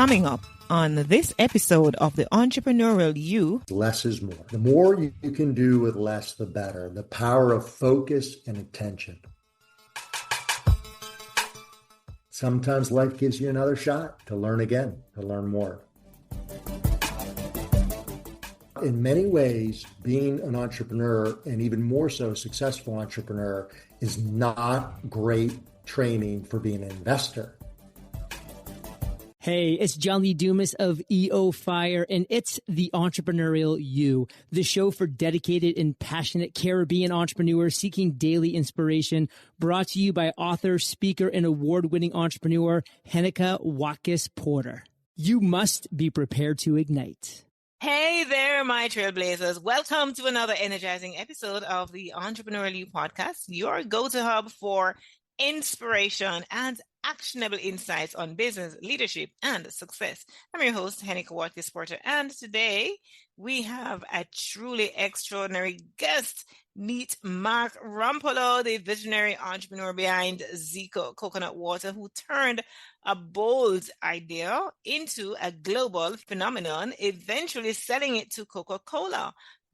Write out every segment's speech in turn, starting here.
Coming up on this episode of the Entrepreneurial You. Less is more. The more you can do with less, the better. The power of focus and attention. Sometimes life gives you another shot to learn again, to learn more. In many ways, being an entrepreneur, and even more so a successful entrepreneur, is not great training for being an investor. Hey, it's John Lee Dumas of EO Fire, and it's the Entrepreneurial You, the show for dedicated and passionate Caribbean entrepreneurs seeking daily inspiration, brought to you by author, speaker, and award-winning entrepreneur Heneka Watkis-Porter. You must be prepared to ignite. Hey there, my trailblazers. Welcome to another energizing episode of the Entrepreneurial You podcast, your go-to hub for inspiration and actionable insights on business, leadership, and success. I'm your host, Heneka Watkis-Porter, and today we have a truly extraordinary guest. Meet Mark Rampolla, the visionary entrepreneur behind ZICO Coconut Water, who turned a bold idea into a global phenomenon, eventually selling it to Coca-Cola.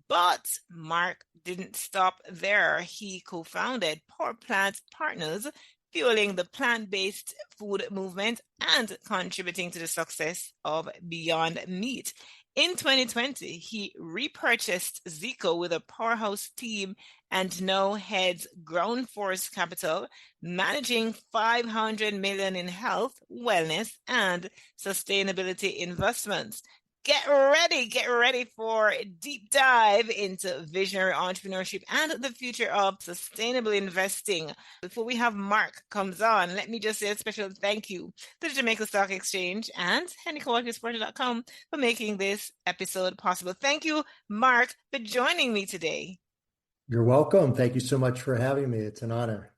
But Mark didn't stop there. He co-founded PowerPlant Partners, fueling the plant-based food movement and contributing to the success of Beyond Meat. In 2020, he repurchased ZICO with a powerhouse team and now heads GroundForce Capital, managing $500 million in health, wellness, and sustainability investments. Get ready for a deep dive into visionary entrepreneurship and the future of sustainable investing. Before we have Mark comes on, let me just say a special thank you to the Jamaica Stock Exchange and HenekaWatkis-Porter.com for making this episode possible. Thank you, Mark, for joining me today. You're welcome. Thank you so much for having me. It's an honor.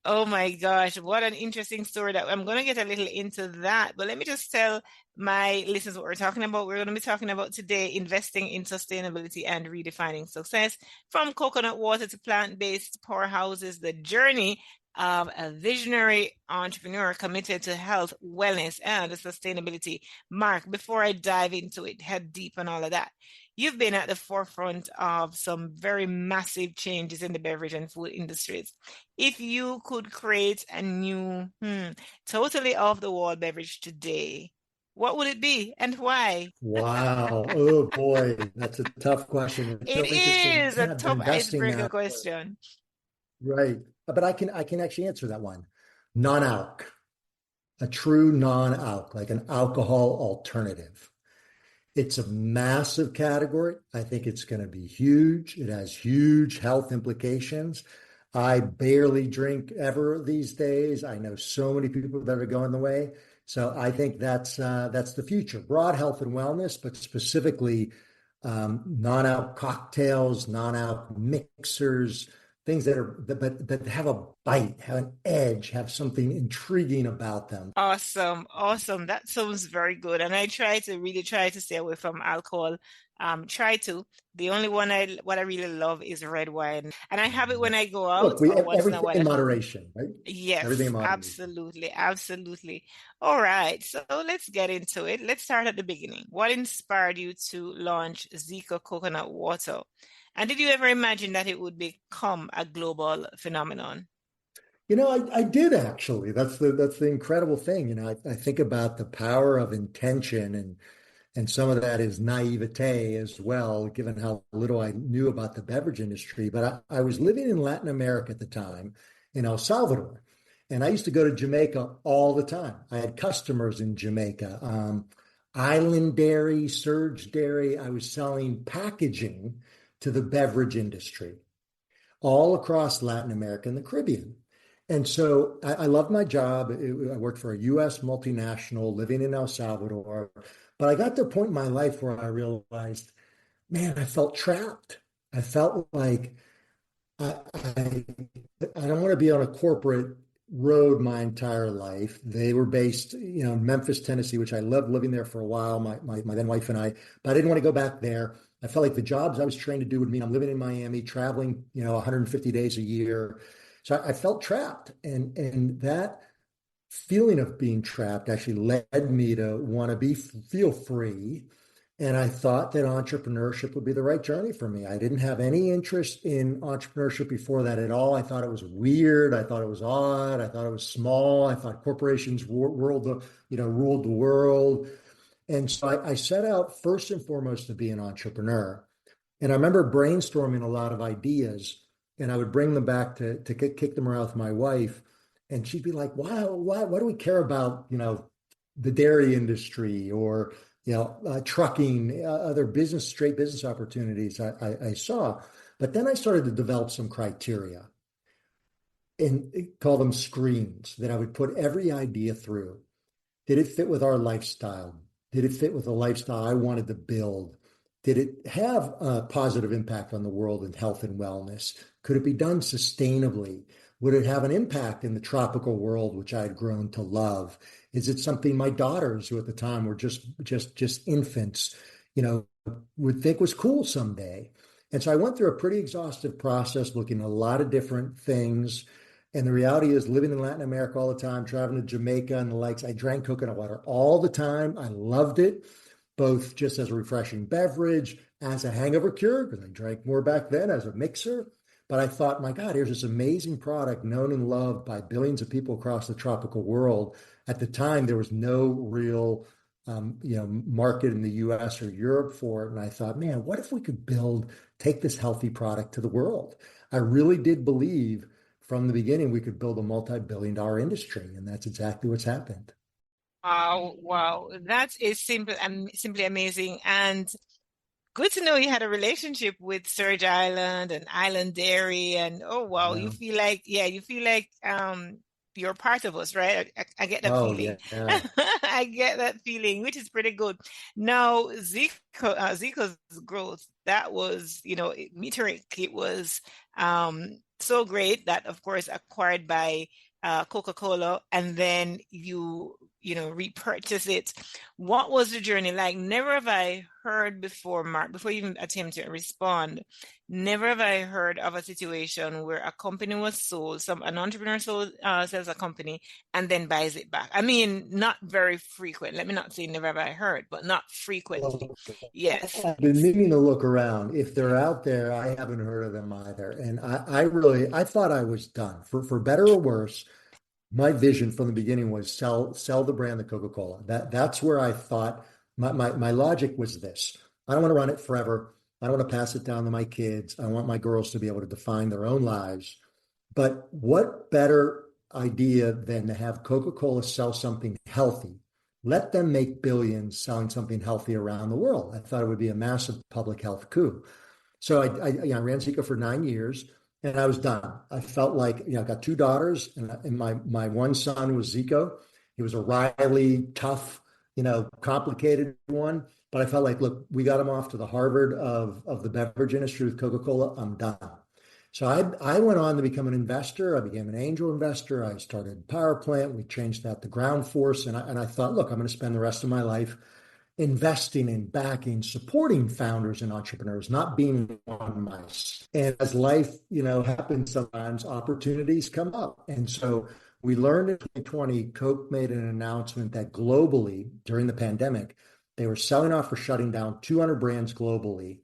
Oh my gosh, what an interesting story. That I'm going to get a little into that, but let me just tell my listeners what we're talking about. We're going to be talking about today investing in sustainability and redefining success, from coconut water to plant-based powerhouses, the journey of a visionary entrepreneur committed to health, wellness, and sustainability. Mark, before I dive into it, head deep on all of that, you've been at the forefront of some very massive changes in the beverage and food industries. If you could create a new, totally off-the-wall beverage today, what would it be and why? Wow. Oh boy, that's a tough question. It's It is a tough icebreaker question. Right. But I can actually answer that one. Non-alc, a true non-alc, like an alcohol alternative. It's a massive category. I think it's going to be huge. It has huge health implications. I barely drink ever these days. I know so many people that are going the way. So I think that's the future. Broad health and wellness, but specifically non-alc cocktails, non-alc mixers, things that have a bite, have an edge, have something intriguing about them. Awesome. That sounds very good. And I really try to stay away from alcohol. The only one what I really love is red wine. And I have it when I go out. Look, everything in moderation, right? Yes, everything in moderation. Absolutely. All right. So let's get into it. Let's start at the beginning. What inspired you to launch ZICO Coconut Water? And did you ever imagine that it would become a global phenomenon? I did actually. That's the incredible thing. I think about the power of intention, and some of that is naivete as well, given how little I knew about the beverage industry. But I was living in Latin America at the time, in El Salvador, and I used to go to Jamaica all the time. I had customers in Jamaica, Island Dairy, Surge Dairy. I was selling packaging to the beverage industry all across Latin America and the Caribbean. And so I loved my job. I worked for a U.S. multinational living in El Salvador. But I got to a point in my life where I realized, man, I felt trapped. I felt like I don't want to be on a corporate road my entire life. They were based, in Memphis, Tennessee, which I loved living there for a while, my then wife and I, but I didn't want to go back there. I felt like the jobs I was trained to do would mean I'm living in Miami, traveling, 150 days a year. So I felt trapped. And that feeling of being trapped actually led me to want to feel free. And I thought that entrepreneurship would be the right journey for me. I didn't have any interest in entrepreneurship before that at all. I thought it was weird. I thought it was odd. I thought it was small. I thought corporations ruled the world. And so I set out first and foremost to be an entrepreneur. And I remember brainstorming a lot of ideas, and I would bring them back to kick them around with my wife. And she'd be like, wow, why do we care about, the dairy industry or, trucking, other straight business opportunities I saw. But then I started to develop some criteria and call them screens that I would put every idea through. Did it fit with our lifestyle? Did it fit with the lifestyle I wanted to build? Did it have a positive impact on the world in health and wellness? Could it be done sustainably? Would it have an impact in the tropical world, which I had grown to love? Is it something my daughters, who at the time were just infants, would think was cool someday? And so I went through a pretty exhaustive process, looking at a lot of different things. And the reality is, living in Latin America all the time, traveling to Jamaica and the likes, I drank coconut water all the time. I loved it, both just as a refreshing beverage, as a hangover cure, because I drank more back then, as a mixer. But I thought, my God, here's this amazing product known and loved by billions of people across the tropical world. At the time, there was no real market in the US or Europe for it. And I thought, man, what if we could take this healthy product to the world? I really did believe from the beginning we could build a multi-billion-dollar industry, and that's exactly what's happened. Wow. That is simply amazing. And good to know you had a relationship with Sturge Island and Island Dairy, and oh wow, Yeah. you feel like you're part of us, right? I get that Oh, feeling. yeah. I get that feeling, which is pretty good. Now, ZICO's growth, that was, meteoric. It was so great that, of course, acquired by Coca-Cola, and then you repurchase it. What was the journey like? Never have I heard before, Mark, before you even attempt to respond, never have I heard of a situation where a company was sold, an entrepreneur sells a company and then buys it back. I mean, not very frequent. Let me not say never have I heard, but not frequently. Well, Yes. I've been meaning to look around. If they're out there, I haven't heard of them either. And I thought I was done. For better or worse, my vision from the beginning was sell the brand, the Coca-Cola. That's where I thought my logic was this. I don't want to run it forever. I don't want to pass it down to my kids. I want my girls to be able to define their own lives. But what better idea than to have Coca-Cola sell something healthy? Let them make billions selling something healthy around the world. I thought it would be a massive public health coup. So I ran ZICO for 9 years. And I was done. I felt like, I got two daughters, and my one son was ZICO. He was a wily, tough, complicated one. But I felt like, look, we got him off to the Harvard of the beverage industry with Coca-Cola. I'm done. So I went on to become an investor. I became an angel investor. I started PowerPlant. We changed that to GroundForce. And I thought, look, I'm going to spend the rest of my life investing in, backing, supporting founders and entrepreneurs, not being one mice. And as life, happens sometimes, opportunities come up. And so we learned in 2020, Coke made an announcement that globally, during the pandemic, they were selling off or shutting down 200 brands globally,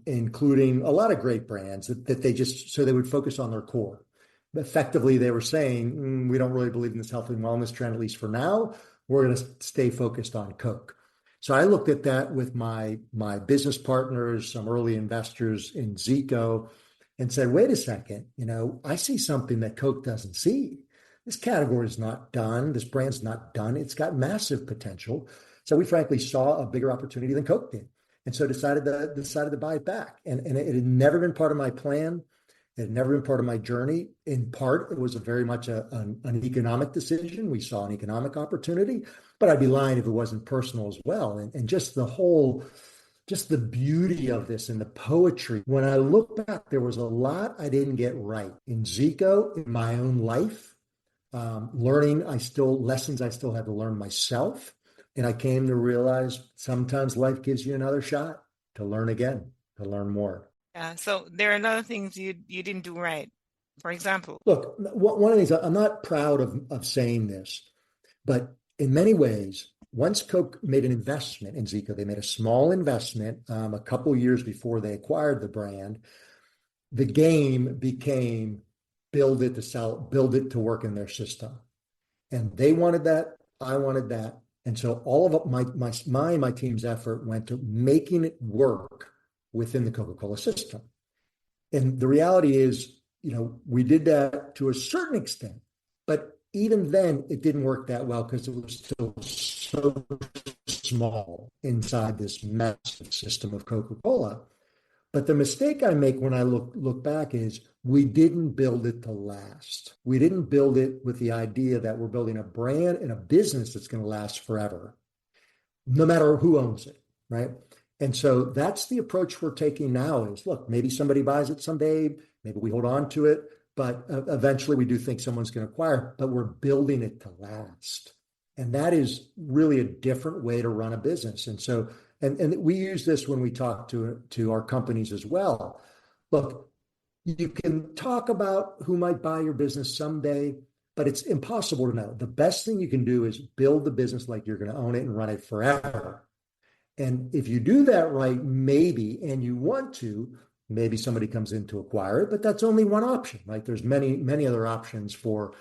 including a lot of great brands that they would focus on their core. Effectively, they were saying, we don't really believe in this health and wellness trend, at least for now. We're going to stay focused on Coke. So I looked at that with my business partners, some early investors in ZICO, and said, wait a second, I see something that Coke doesn't see. This category is not done. This brand's not done. It's got massive potential. So we frankly saw a bigger opportunity than Coke did. And so decided to buy it back. And it had never been part of my plan. It had never been part of my journey. In part, it was very much an economic decision. We saw an economic opportunity, but I'd be lying if it wasn't personal as well. And just the beauty of this and the poetry. When I look back, there was a lot I didn't get right in ZICO, in my own life, lessons I still had to learn myself. And I came to realize sometimes life gives you another shot to learn again, to learn more. So there are a lot of things you didn't do right. for example? Look, one of the things, I'm not proud of saying this, but in many ways, once Coke made an investment in ZICO, they made a small investment a couple years before they acquired the brand. The game became build it to sell, build it to work in their system. And they wanted that, I wanted that. And so all of my team's effort went to making it work within the Coca-Cola system. And the reality is, we did that to a certain extent, but even then it didn't work that well because it was still so small inside this massive system of Coca-Cola. But the mistake I make when I look back is we didn't build it to last. We didn't build it with the idea that we're building a brand and a business that's going to last forever, no matter who owns it, right? And so that's the approach we're taking now is, look, maybe somebody buys it someday, maybe we hold on to it, but eventually we do think someone's going to acquire it, but we're building it to last. And that is really a different way to run a business. And so, and we use this when we talk to our companies as well. Look, you can talk about who might buy your business someday, but it's impossible to know. The best thing you can do is build the business like you're going to own it and run it forever. And if you do that right, maybe, and you want to, maybe somebody comes in to acquire it, but that's only one option, right? There's many other options for,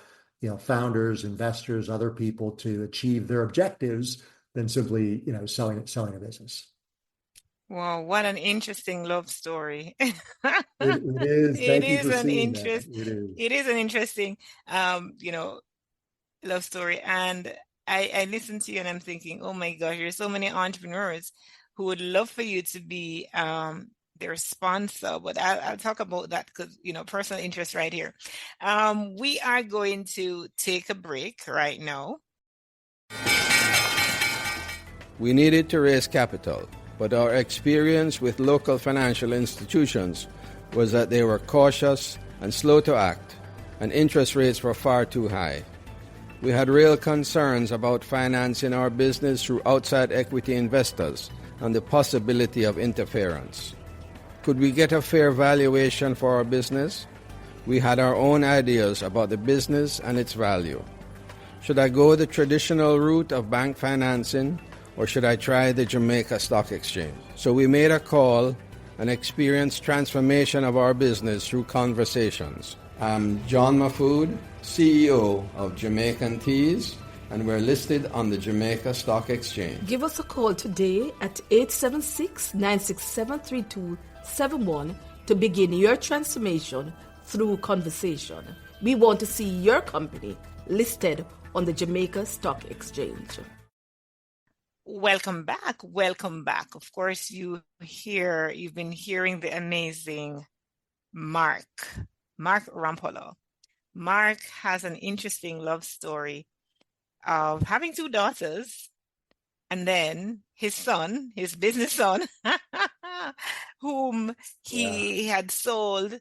founders, investors, other people to achieve their objectives than simply, selling a business. Wow, what an interesting love story. It is. Thank you for seeing that. It is an interesting, love story. And I listen to you and I'm thinking, oh my gosh, there's so many entrepreneurs who would love for you to be their sponsor, but I'll talk about that because, personal interest right here. We are going to take a break right now. We needed to raise capital, but our experience with local financial institutions was that they were cautious and slow to act, and interest rates were far too high. We had real concerns about financing our business through outside equity investors and the possibility of interference. Could we get a fair valuation for our business? We had our own ideas about the business and its value. Should I go the traditional route of bank financing, or should I try the Jamaica Stock Exchange? So we made a call and experienced transformation of our business through conversations. I'm John Mahfood, CEO of Jamaican Teas, and we're listed on the Jamaica Stock Exchange. Give us a call today at 876-967-3271 to begin your transformation through conversation. We want to see your company listed on the Jamaica Stock Exchange. Welcome back. Welcome back. Of course, you've been hearing the amazing Mark Rampolla. Mark has an interesting love story of having two daughters, and then his business son, whom he had sold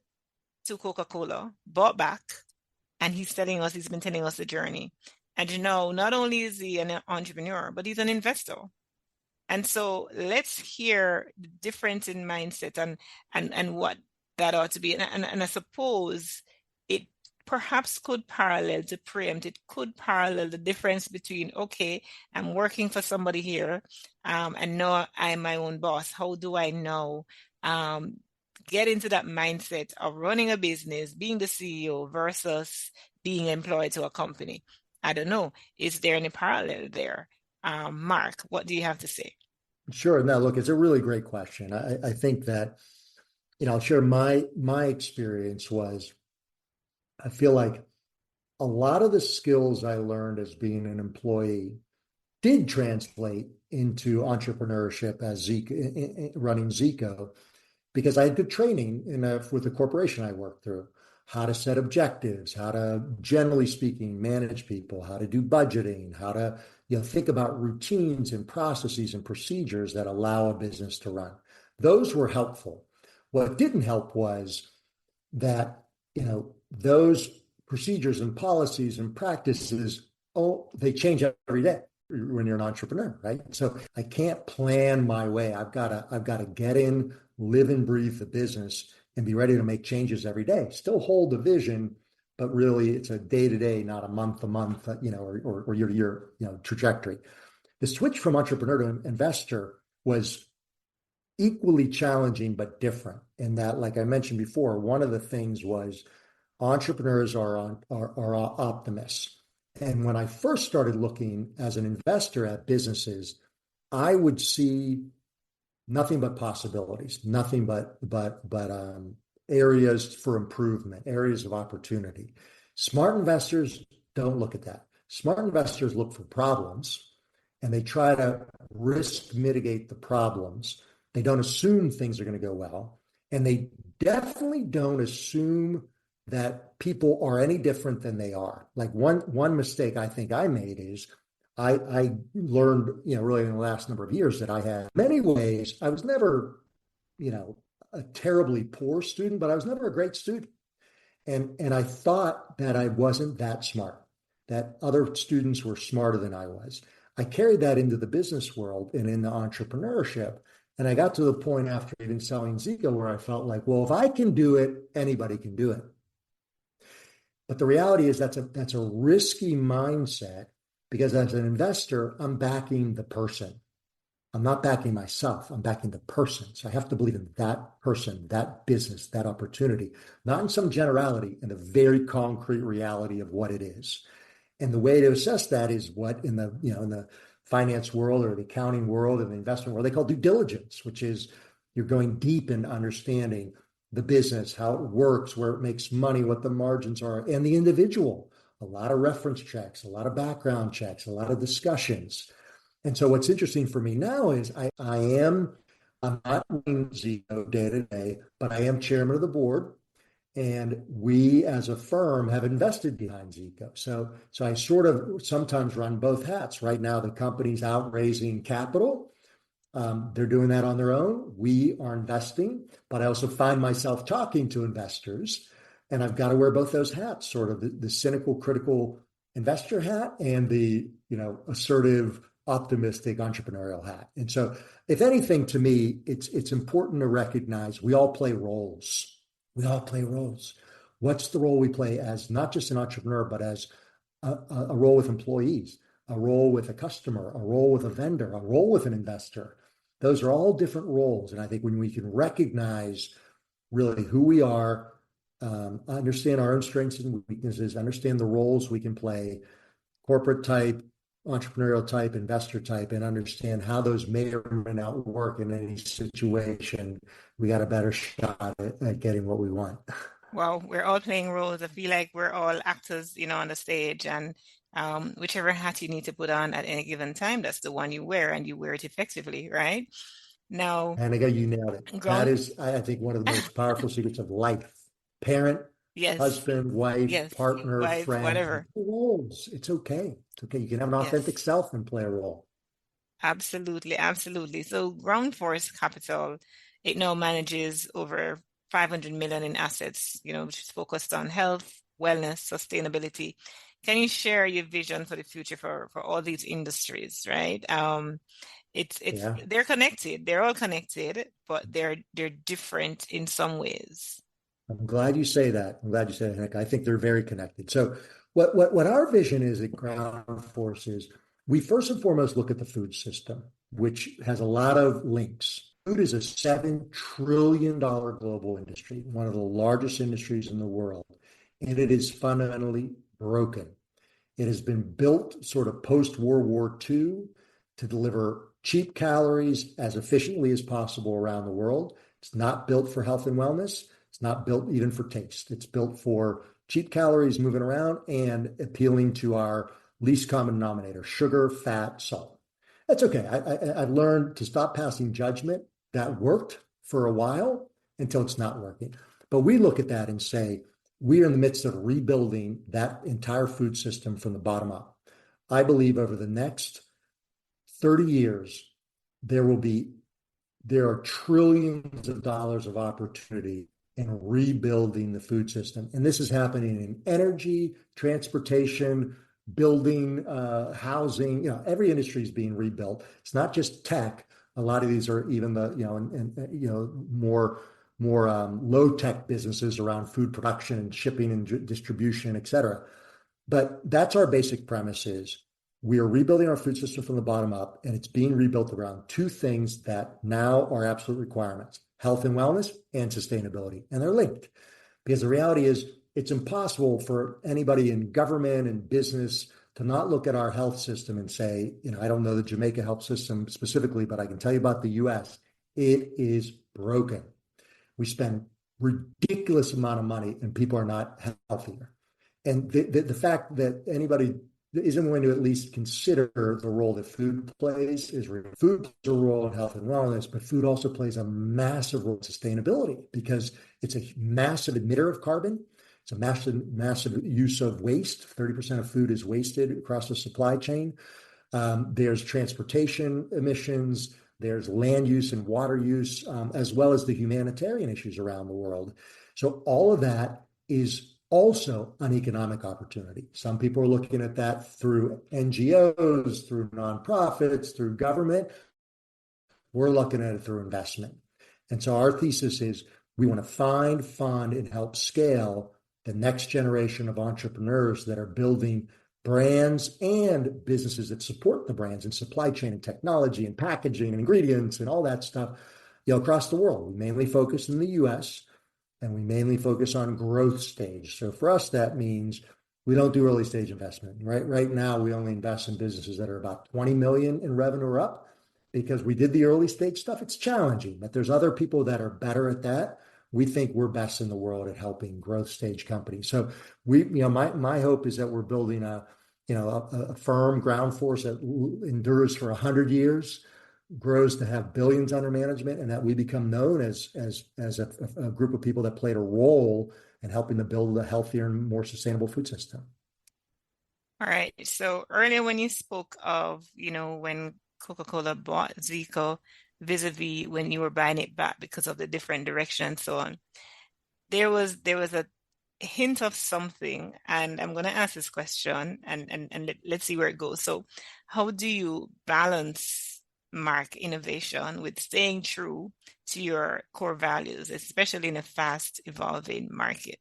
to Coca-Cola, bought back, and he's been telling us the journey. And not only is he an entrepreneur, but he's an investor. And so let's hear the difference in mindset and what that ought to be. And I suppose it perhaps could parallel to preempt. It could parallel the difference between, okay, I'm working for somebody here, and now I'm my own boss. How do I know get into that mindset of running a business, being the CEO versus being employed to a company? I don't know. Is there any parallel there? Mark, what do you have to say? Sure. Now, look, it's a really great question. I think that, I'll share my experience was, I feel like a lot of the skills I learned as being an employee did translate into entrepreneurship as ZICO, running ZICO, because I had good training with the corporation I worked through. How to set objectives, how to, generally speaking, manage people, how to do budgeting, how to think about routines and processes and procedures that allow a business to run. Those were helpful. What didn't help was that those procedures and policies and practices, they change every day when you're an entrepreneur, right? So I can't plan my way. I've got to get in, live and breathe the business, and be ready to make changes every day. Still hold the vision, but really it's a day-to-day, not a month-to-month, or year-to-year, trajectory. The switch from entrepreneur to investor was equally challenging, but different in that, like I mentioned before, one of the things was entrepreneurs are optimists. And when I first started looking as an investor at businesses, I would see nothing but possibilities, nothing but areas for improvement, areas of opportunity. Smart investors don't look at that. Smart investors look for problems, and they try to risk mitigate the problems. They don't assume things are going to go well, and they definitely don't assume that people are any different than they are. Like one mistake I think I made is I learned, really in the last number of years that I had many ways. I was never, a terribly poor student, but I was never a great student. And I thought that I wasn't that smart, that other students were smarter than I was. I carried that into the business world and into entrepreneurship. And I got to the point after even selling ZICO where I felt like, well, if I can do it, anybody can do it. But the reality is that's a risky mindset, because as an investor, I'm backing the person. I'm not backing myself. I'm backing the person. So I have to believe in that person, that business, that opportunity, not in some generality, in the very concrete reality of what it is. And the way to assess that is what in the finance world or the accounting world and the investment world, they call due diligence, which is you're going deep in understanding the business, how it works, where it makes money, what the margins are, and the individual. A lot of reference checks, a lot of background checks, a lot of discussions. And so what's interesting for me now is I'm not running ZICO day to day, but I am chairman of the board. And we as a firm have invested behind ZICO. So I sort of sometimes run both hats. Right now, the company's out raising capital. They're doing that on their own. We are investing, but I also find myself talking to investors, and I've got to wear both those hats, sort of the cynical, critical investor hat and the, assertive, optimistic entrepreneurial hat. And so if anything, to me, it's important to recognize we all play roles. We all play roles. What's the role we play as not just an entrepreneur, but as a role with employees, a role with a customer, a role with a vendor, a role with an investor? Those are all different roles. And I think when we can recognize really who we are, understand our own strengths and weaknesses, understand the roles we can play, corporate type, entrepreneurial type, investor type, and understand how those may or may not work in any situation, we got a better shot at getting what we want. Well, we're all playing roles. I feel like we're all actors, on the stage, and whichever hat you need to put on at any given time, that's the one you wear, and you wear it effectively, right? Now, Heneka, you nailed it. That is, I think, one of the most powerful secrets of life. Parent, yes, husband, wife, yes, partner, wife, friend, whatever. roles. It's okay. It's okay. You can have an authentic self and play a role. Absolutely, absolutely. So GroundForce Capital, it now manages over 500 million in assets, which is focused on health, wellness, sustainability. Can you share your vision for the future for all these industries, right? They're connected. They're all connected, but they're different in some ways. I'm glad you say that. I'm glad you said that, Heneka. I think they're very connected. So what our vision is at GroundForce is we first and foremost look at the food system, which has a lot of links. Food is a $7 trillion global industry, one of the largest industries in the world, and it is fundamentally broken. It has been built sort of post-World War II to deliver cheap calories as efficiently as possible around the world. It's not built for health and wellness. It's not built even for taste. It's built for cheap calories moving around and appealing to our least common denominator, sugar, fat, salt. That's okay. I've learned to stop passing judgment. That worked for a while until it's not working. But we look at that and say, we are in the midst of rebuilding that entire food system from the bottom up. I believe over the next 30 years, there are trillions of dollars of opportunity in rebuilding the food system. And this is happening in energy, transportation, building, housing, every industry is being rebuilt. It's not just tech. A lot of these are even the, more low-tech businesses around food production and shipping and distribution, et cetera. But that's our basic premise is we are rebuilding our food system from the bottom up, and it's being rebuilt around two things that now are absolute requirements: health and wellness and sustainability. And they're linked, because the reality is it's impossible for anybody in government and business to not look at our health system and say, I don't know the Jamaica health system specifically, but I can tell you about the US. It is broken. We spend ridiculous amount of money and people are not healthier. And the fact that anybody isn't going to at least consider the role that food plays is real. Food plays a role in health and wellness, but food also plays a massive role in sustainability because it's a massive emitter of carbon. It's a massive use of waste. 30% of food is wasted across the supply chain. There's transportation emissions. There's land use and water use, as well as the humanitarian issues around the world. So all of that is also an economic opportunity. Some people are looking at that through NGOs, through nonprofits, through government. We're looking at it through investment. And so our thesis is we want to find, fund, and help scale the next generation of entrepreneurs that are building brands and businesses that support the brands in supply chain and technology and packaging and ingredients and all that stuff, across the world. We mainly focus in the US and we mainly focus on growth stage. So for us, that means we don't do early stage investment. Right now, we only invest in businesses that are about 20 million in revenue or up because we did the early stage stuff. It's challenging, but there's other people that are better at that. We think we're best in the world at helping growth stage companies. So my hope is that we're building a firm, GroundForce, that endures for 100 years, grows to have billions under management, and that we become known as a group of people that played a role in helping to build a healthier and more sustainable food system. All right. So earlier when you spoke of, when Coca-Cola bought ZICO, vis-a-vis when you were buying it back because of the different direction and so on, there was a hint of something, and I'm going to ask this question and let's see where it goes. So how do you balance, Mark, innovation with staying true to your core values, especially in a fast evolving market?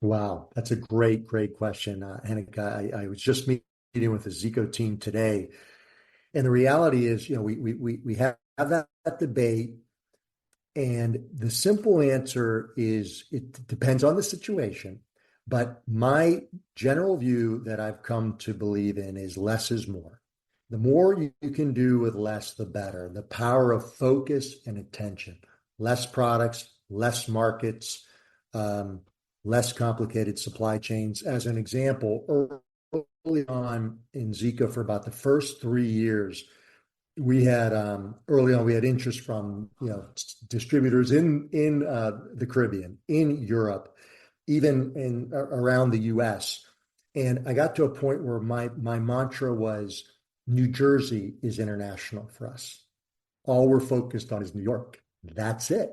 Wow, that's a great question, Heneka. I was just meeting with the ZICO team today, and the reality is, we have that debate, and the simple answer is it depends on the situation. But my general view that I've come to believe in is less is more. The more you can do with less, the better. The power of focus and attention. Less products, less markets, less complicated supply chains. As an example, early on in ZICO, for about the first 3 years, we had early on we had interest from distributors in the Caribbean, in Europe, even in around the US. And I got to a point where my mantra was, New Jersey is international for us. All we're focused on is New York. That's it.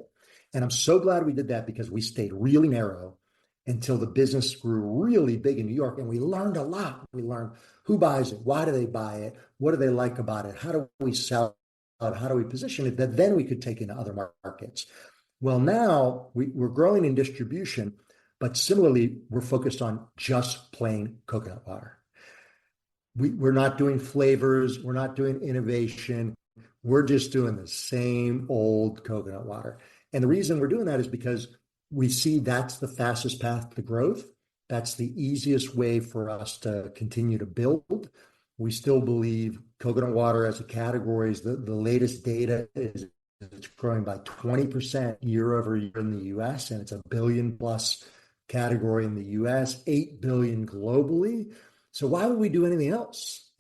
And I'm so glad we did that, because we stayed really narrow until the business grew really big in New York. And we learned a lot. We learned who buys it, why do they buy it, what do they like about it, how do we sell it, how do we position it, that then we could take into other markets. Well, now we're growing in distribution, but similarly, we're focused on just plain coconut water. We're not doing flavors, we're not doing innovation, we're just doing the same old coconut water. And the reason we're doing that is because we see that's the fastest path to growth. That's the easiest way for us to continue to build. We still believe coconut water as a category is the latest data is it's growing by 20% year over year in the US, and it's a $1 billion plus category in the US, 8 billion globally. So why would we do anything else?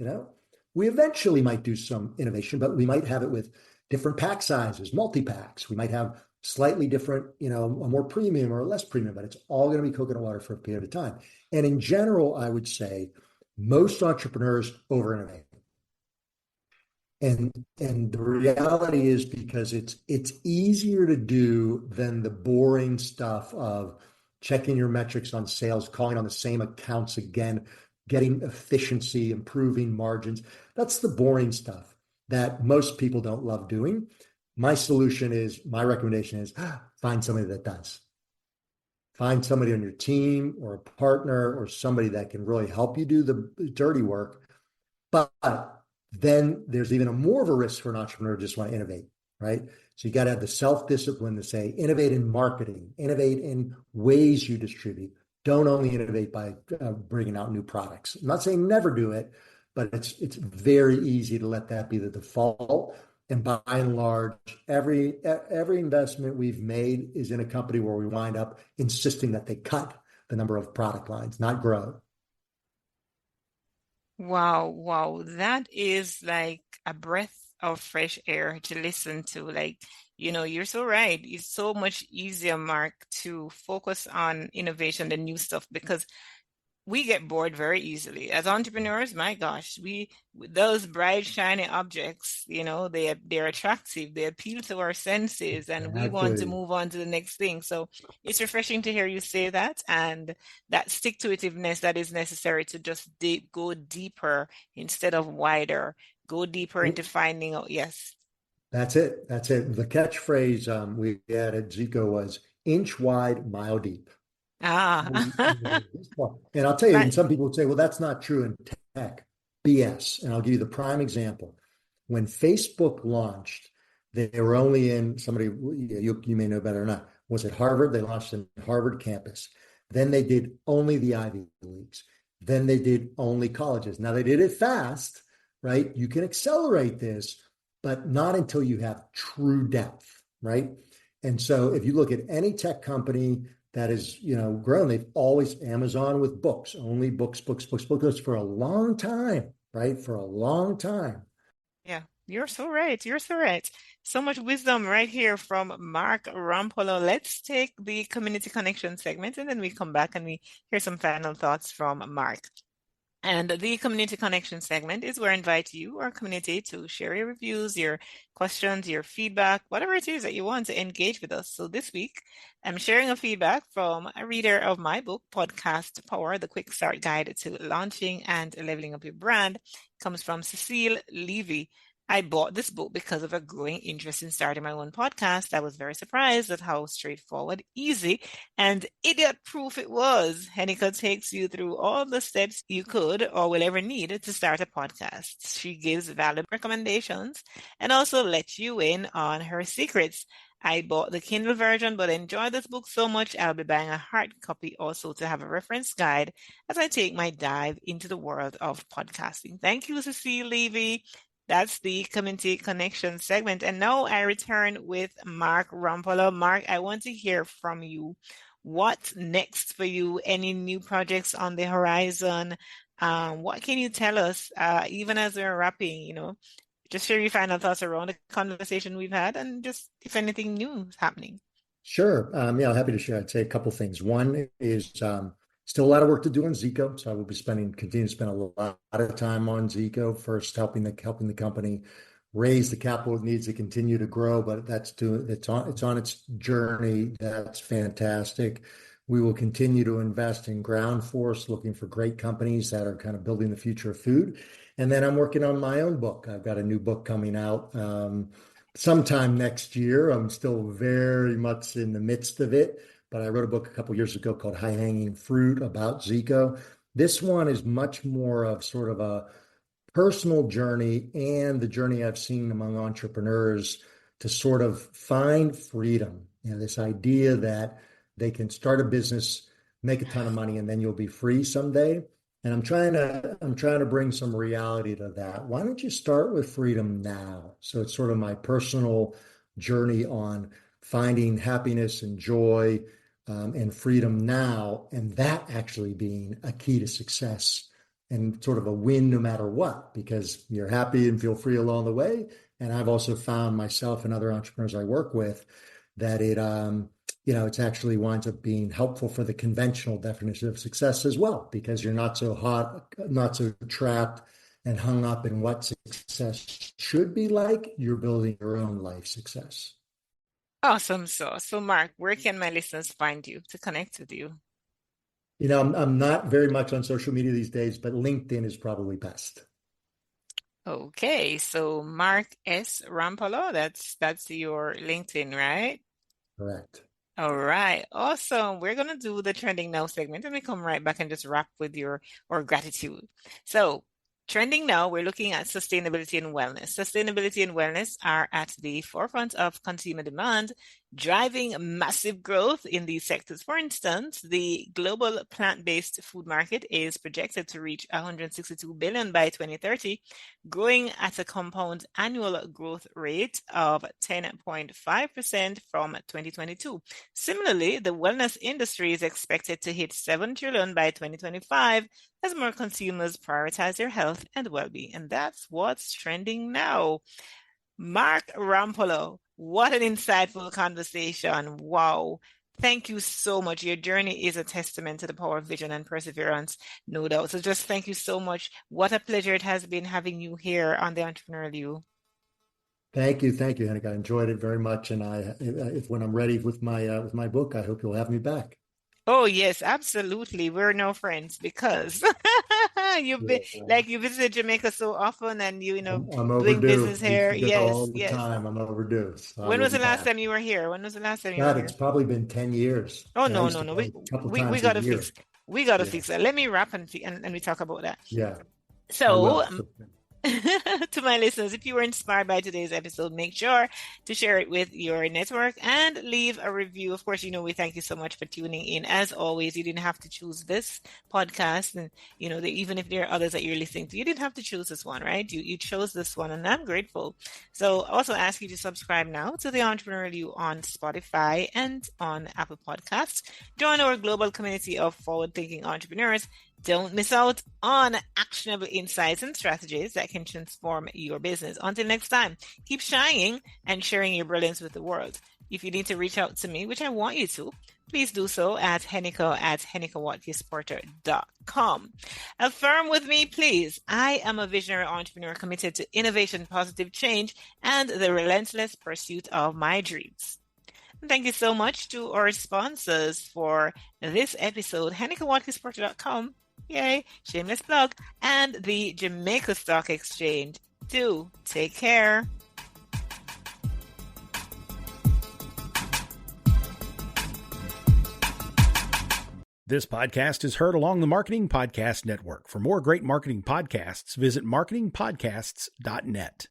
We eventually might do some innovation, but we might have it with different pack sizes, multi-packs. We might have slightly different, a more premium or less premium, but it's all going to be coconut water for a period of time. And in general, I would say most entrepreneurs over-innovate. And the reality is because it's easier to do than the boring stuff of checking your metrics on sales, calling on the same accounts again, getting efficiency, improving margins. That's the boring stuff that most people don't love doing. My recommendation is find somebody that does. Find somebody on your team or a partner or somebody that can really help you do the dirty work. But then there's even more of a risk for an entrepreneur who just want to innovate, right? So you got to have the self-discipline to say, innovate in marketing, innovate in ways you distribute. Don't only innovate by bringing out new products. I'm not saying never do it, but it's very easy to let that be the default. And by and large, every investment we've made is in a company where we wind up insisting that they cut the number of product lines, not grow. Wow, wow. That is like a breath of fresh air to listen to. Like, you're so right. It's so much easier, Mark, to focus on innovation than new stuff because we get bored very easily. As entrepreneurs, my gosh, those bright, shiny objects, they're attractive, they appeal to our senses, and we want to Exactly. move on to the next thing. So it's refreshing to hear you say that and that stick-to-itiveness that is necessary to just go deeper instead of wider, go deeper into finding out. Yes. That's it. That's it. The catchphrase we had at ZICO was inch wide, mile deep. Ah, And I'll tell you, and right. some people would say, well, that's not true in tech. BS. And I'll give you the prime example. When Facebook launched, they were only in you may know better or not. Was it Harvard? They launched in Harvard campus. Then they did only the Ivy Leagues. Then they did only colleges. Now they did it fast, right? You can accelerate this, but not until you have true depth, right? And so if you look at any tech company that is, grown, they've always Amazon with books, only books for a long time, right? For a long time. Yeah, you're so right. You're so right. So much wisdom right here from Mark Rampolla. Let's take the community connection segment and then we come back and we hear some final thoughts from Mark. And the community connection segment is where I invite you, our community, to share your reviews, your questions, your feedback, whatever it is that you want to engage with us. So this week, I'm sharing a feedback from a reader of my book, Podcast Power, The Quick Start Guide to Launching and Leveling Up Your Brand. It comes from Cecile Levy. I bought this book because of a growing interest in starting my own podcast. I was very surprised at how straightforward, easy, and idiot-proof it was. Heneka takes you through all the steps you could or will ever need to start a podcast. She gives valuable recommendations and also lets you in on her secrets. I bought the Kindle version, but enjoy this book so much, I'll be buying a hard copy also to have a reference guide as I take my dive into the world of podcasting. Thank you, Cecile Levy. That's the community connection segment. And now I return with Mark Rampolla. Mark, I want to hear from you. What's next for you? Any new projects on the horizon? What can you tell us, even as we're wrapping, just share your final thoughts around the conversation we've had and just if anything new is happening. Sure. Yeah, I'm happy to share. I'd say a couple things. One is still a lot of work to do on ZICO. So I will be continue to spend a lot of time on ZICO, first helping the company raise the capital it needs to continue to grow, but it's on its journey. That's fantastic. We will continue to invest in GroundForce, looking for great companies that are kind of building the future of food. And then I'm working on my own book. I've got a new book coming out sometime next year. I'm still very much in the midst of it, but I wrote a book a couple years ago called High Hanging Fruit about ZICO. This one is much more of sort of a personal journey and the journey I've seen among entrepreneurs to sort of find freedom. This idea that they can start a business, make a ton of money, and then you'll be free someday. And I'm trying to bring some reality to that. Why don't you start with freedom now? So it's sort of my personal journey on finding happiness and joy and freedom now, and that actually being a key to success and sort of a win no matter what, because you're happy and feel free along the way. And I've also found myself and other entrepreneurs I work with that it's actually winds up being helpful for the conventional definition of success as well, because you're not so trapped and hung up in what success should be like. You're building your own life success. Awesome. So Mark, where can my listeners find you to connect with you? I'm not very much on social media these days, but LinkedIn is probably best. Okay, so Mark S. Rampolla, that's your LinkedIn, right? Correct. All right, awesome. We're gonna do the trending now segment and we come right back and just wrap with your or gratitude. So trending now, we're looking at sustainability and wellness. Sustainability and wellness are at the forefront of consumer demand, driving massive growth in these sectors. For instance, the global plant-based food market is projected to reach 162 billion by 2030, growing at a compound annual growth rate of 10.5% from 2022. Similarly, the wellness industry is expected to hit 7 trillion by 2025 as more consumers prioritize their health and well-being. And that's what's trending now. Mark Rampolla, what an insightful conversation. Wow. Thank you so much. Your journey is a testament to the power of vision and perseverance, no doubt. So just thank you so much. What a pleasure it has been having you here on the Entrepreneurial You. Thank you, Heneka. I enjoyed it very much, and when I'm ready with my book, I hope you'll have me back. Oh yes, absolutely. We're no friends because you visited Jamaica so often, and I'm doing overdue. business We here. used to go all Yes, the yes. time. I'm overdue. So I When will was be the last back. time you were here? When was the last time you were God, here? it's probably been 10 years. Oh And I no, used no, to no. go a couple We times a gotta year. fix. We gotta Yeah, fix that. Let me wrap and we talk about that. yeah, I So, will. to my listeners, if you were inspired by today's episode, make sure to share it with your network and leave a review. Of course, we thank you so much for tuning in. As always, you didn't have to choose this podcast, and even if there are others that you're listening to, you didn't have to choose this one, right? You chose this one, and I'm grateful. So, also ask you to subscribe now to the Entrepreneurial You on Spotify and on Apple Podcasts. Join our global community of forward-thinking entrepreneurs. Don't miss out on actionable insights and strategies that can transform your business. Until next time, keep shining and sharing your brilliance with the world. If you need to reach out to me, which I want you to, please do so at Heneka@Watkis-Porter.com. Affirm with me, please. I am a visionary entrepreneur committed to innovation, positive change, and the relentless pursuit of my dreams. Thank you so much to our sponsors for this episode, Heneka@Watkis-Porter.com. Yay, shameless plug, and the Jamaica Stock Exchange. Do take care. This podcast is heard along the Marketing Podcast Network. For more great marketing podcasts, visit marketingpodcasts.net.